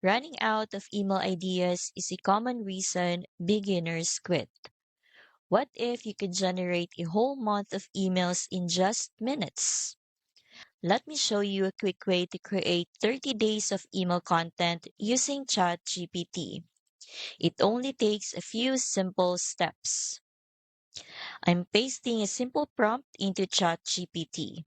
Running out of email ideas is a common reason beginners quit. What if you could generate a whole month of emails in just minutes? Let me show you a quick way to create 30 days of email content using ChatGPT. It only takes a few simple steps. I'm pasting a simple prompt into ChatGPT.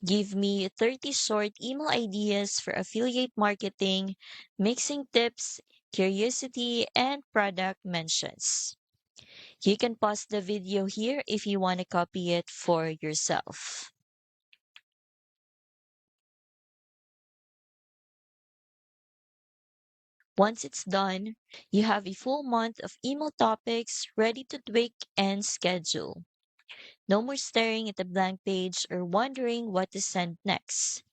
Give me 30 short email ideas for affiliate marketing, mixing tips, curiosity, and product mentions. You can pause the video here if you want to copy it for yourself. Once it's done, you have a full month of email topics ready to tweak and schedule. No more staring at a blank page or wondering what to send next.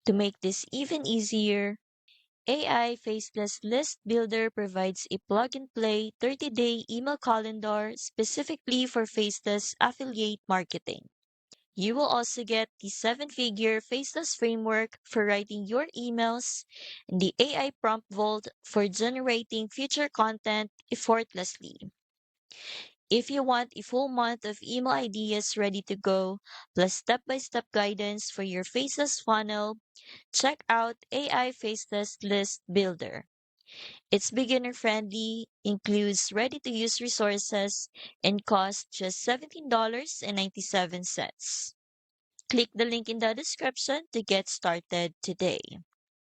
To make this even easier, AI Faceless List Builder provides a plug-and-play 30-day email calendar specifically for faceless affiliate marketing. You will also get the 7-figure Faceless framework for writing your emails and the AI Prompt Vault for generating future content effortlessly. If you want a full month of email ideas ready to go, plus step-by-step guidance for your Faceless funnel, check out AI Faceless List Builder. It's beginner friendly, includes ready to use resources, and costs just $17.97. Click the link in the description to get started today.